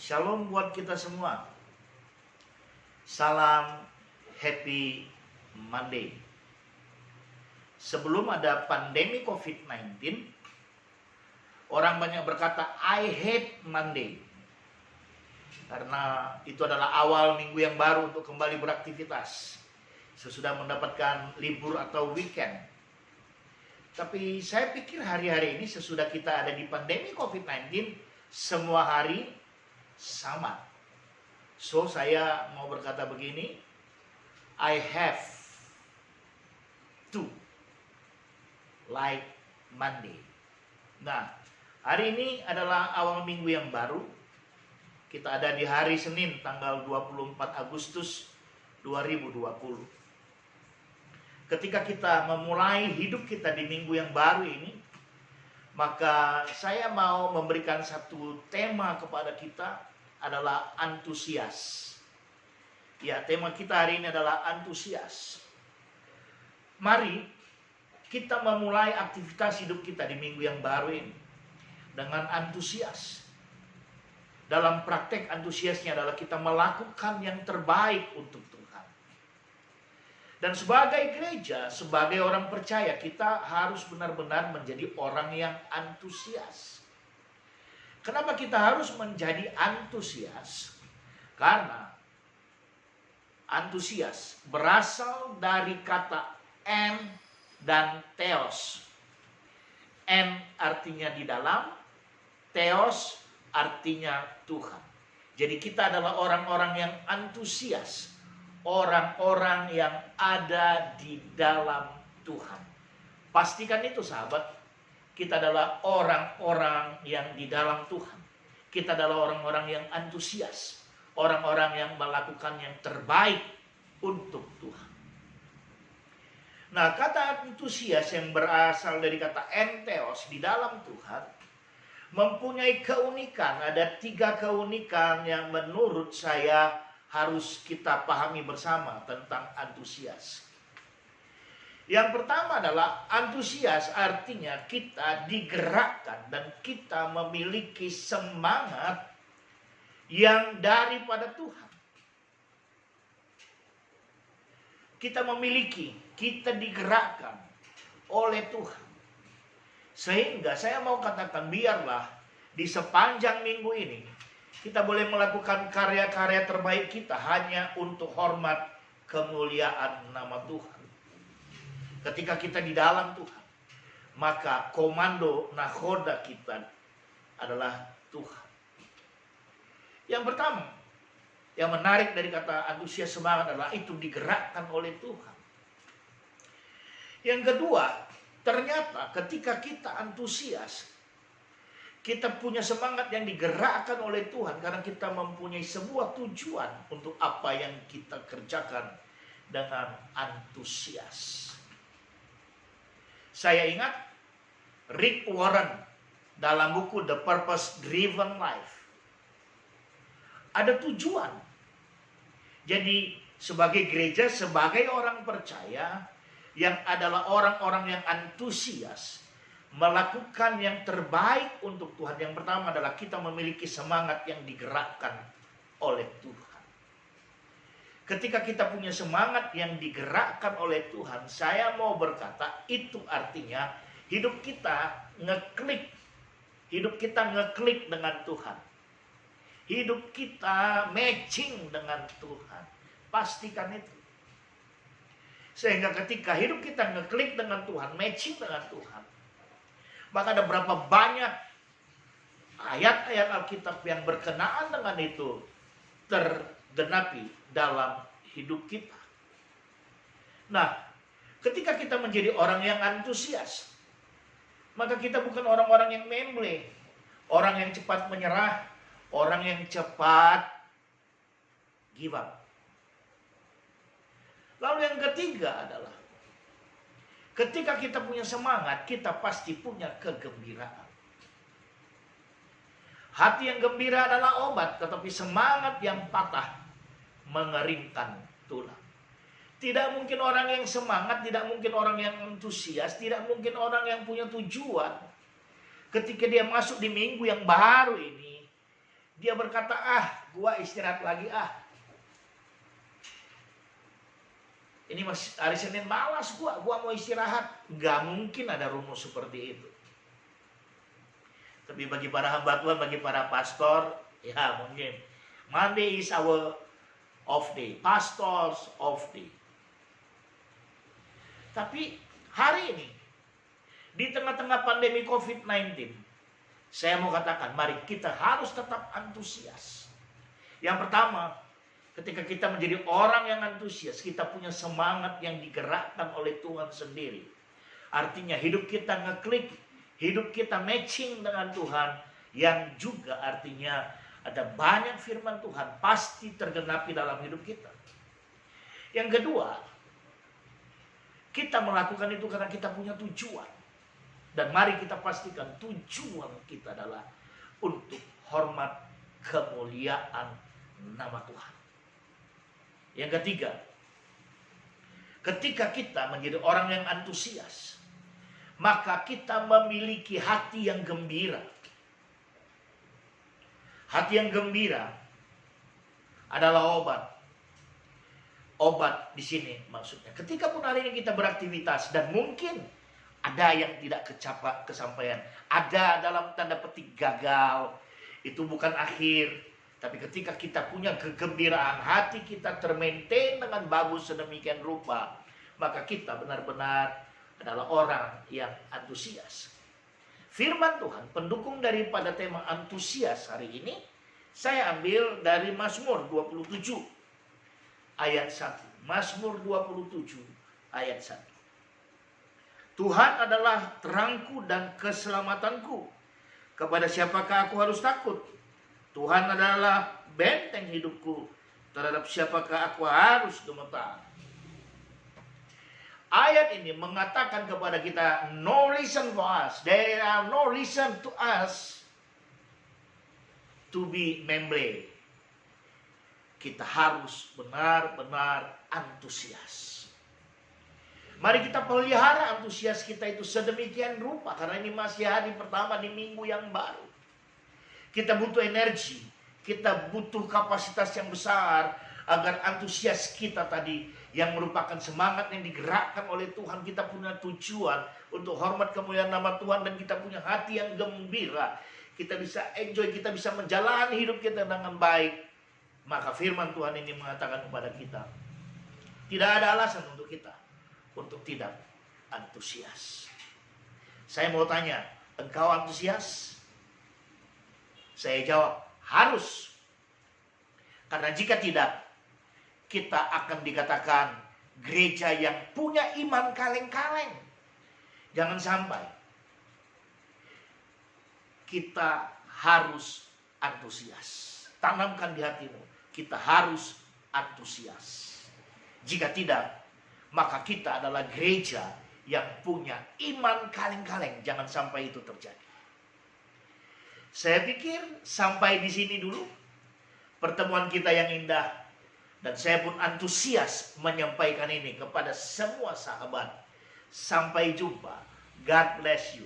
Shalom buat kita semua. Salam Happy Monday. Sebelum ada pandemi COVID-19, orang banyak berkata, I hate Monday. Karena itu adalah awal minggu yang baru untuk kembali beraktivitas. Sesudah mendapatkan libur atau weekend. Tapi saya pikir hari-hari ini sesudah kita ada di pandemi COVID-19, semua hari sama. So saya mau berkata begini, I have to like Monday. Nah, hari ini adalah awal minggu yang baru. Kita ada di hari Senin tanggal 24 Agustus 2020. Ketika kita memulai hidup kita di minggu yang baru ini, maka saya mau memberikan satu tema kepada kita adalah antusias. Ya, tema kita hari ini adalah antusias. Mari kita memulai aktivitas hidup kita di minggu yang baru ini dengan antusias. Dalam praktek antusiasnya adalah kita melakukan yang terbaik untuk Tuhan. Dan sebagai gereja, sebagai orang percaya, kita harus benar-benar menjadi orang yang antusias. Kenapa kita harus menjadi antusias? Karena antusias berasal dari kata en dan theos. En artinya di dalam, theos artinya Tuhan. Jadi kita adalah orang-orang yang antusias. Orang-orang yang ada di dalam Tuhan. Pastikan itu sahabat. Kita adalah orang-orang yang di dalam Tuhan. Kita adalah orang-orang yang antusias. Orang-orang yang melakukan yang terbaik untuk Tuhan. Nah, kata antusias yang berasal dari kata entheos di dalam Tuhan mempunyai keunikan. Ada 3 keunikan yang menurut saya harus kita pahami bersama tentang antusias. Yang pertama adalah antusias artinya kita digerakkan dan kita memiliki semangat yang daripada Tuhan. Kita digerakkan oleh Tuhan. Sehingga saya mau katakan, biarlah di sepanjang minggu ini kita boleh melakukan karya-karya terbaik kita hanya untuk hormat kemuliaan nama Tuhan. Ketika kita di dalam Tuhan, maka komando nahoda kita adalah Tuhan. Yang pertama, yang menarik dari kata antusias semangat adalah itu digerakkan oleh Tuhan. Yang kedua, ternyata ketika kita antusias, kita punya semangat yang digerakkan oleh Tuhan karena kita mempunyai sebuah tujuan untuk apa yang kita kerjakan dengan antusias. Saya ingat Rick Warren dalam buku The Purpose Driven Life. Ada tujuan. Jadi sebagai gereja, sebagai orang percaya yang adalah orang-orang yang antusias, melakukan yang terbaik untuk Tuhan. Yang pertama adalah kita memiliki semangat yang digerakkan oleh Tuhan. Ketika kita punya semangat yang digerakkan oleh Tuhan, saya mau berkata itu artinya hidup kita ngeklik. Hidup kita ngeklik dengan Tuhan. Hidup kita matching dengan Tuhan. Pastikan itu. Sehingga ketika hidup kita ngeklik dengan Tuhan, matching dengan Tuhan, maka ada berapa banyak ayat-ayat Alkitab yang berkenaan dengan itu tergenapi dalam hidup kita. Nah, ketika kita menjadi orang yang antusias, maka kita bukan orang-orang yang memble, orang yang cepat menyerah, orang yang cepat give up. Lalu yang ketiga adalah ketika kita punya semangat, kita pasti punya kegembiraan. Hati yang gembira adalah obat, tetapi semangat yang patah mengeringkan tulang. Tidak mungkin orang yang semangat, tidak mungkin orang yang antusias, tidak mungkin orang yang punya tujuan. Ketika dia masuk di minggu yang baru ini, Dia berkata, gua istirahat lagi Ini masih hari Senin, malas gua mau istirahat. Gak mungkin ada rumus seperti itu. Tapi bagi para hamba Tuhan, bagi para pastor, ya mungkin. Monday is our off day, pastors off day. Tapi hari ini, di tengah-tengah pandemi COVID-19, saya mau katakan, mari kita harus tetap antusias. Yang pertama, ketika kita menjadi orang yang antusias, kita punya semangat yang digerakkan oleh Tuhan sendiri. Artinya hidup kita ngeklik, hidup kita matching dengan Tuhan, yang juga artinya ada banyak firman Tuhan pasti tergenapi dalam hidup kita. Yang kedua, kita melakukan itu karena kita punya tujuan. Dan mari kita pastikan tujuan kita adalah untuk hormat kemuliaan nama Tuhan. Yang ketiga, ketika kita menjadi orang yang antusias, maka kita memiliki hati yang gembira. Hati yang gembira adalah obat. Obat di sini maksudnya. Ketika pun hari ini kita beraktivitas dan mungkin ada yang tidak kesampaian, ada dalam tanda petik gagal, itu bukan akhir. Tapi ketika kita punya kegembiraan, hati kita termaintain dengan bagus sedemikian rupa, maka kita benar-benar adalah orang yang antusias. Firman Tuhan, pendukung daripada tema antusias hari ini, saya ambil dari Mazmur 27 ayat 1. Mazmur 27 ayat 1. Tuhan adalah terangku dan keselamatanku. Kepada siapakah aku harus takut? Tuhan adalah benteng hidupku. Terhadap siapakah aku harus gemetar? Ayat ini mengatakan kepada kita, no reason for us. There are no reason to us to be memble. Kita harus benar-benar antusias. Mari kita pelihara antusias kita itu sedemikian rupa. Karena ini masih hari pertama di minggu yang baru. Kita butuh energi, kita butuh kapasitas yang besar agar antusias kita tadi yang merupakan semangat yang digerakkan oleh Tuhan, kita punya tujuan untuk hormat kemuliaan nama Tuhan dan kita punya hati yang gembira. Kita bisa enjoy, kita bisa menjalani hidup kita dengan baik. Maka firman Tuhan ini mengatakan kepada kita, tidak ada alasan untuk kita untuk tidak antusias. Saya mau tanya, engkau antusias? Saya jawab, harus. Karena jika tidak, kita akan dikatakan gereja yang punya iman kaleng-kaleng. Jangan sampai. Kita harus antusias. Tanamkan di hatimu, kita harus antusias. Jika tidak, maka kita adalah gereja yang punya iman kaleng-kaleng. Jangan sampai itu terjadi. Saya pikir sampai di sini dulu pertemuan kita yang indah. Dan saya pun antusias menyampaikan ini kepada semua sahabat. Sampai jumpa. God bless you.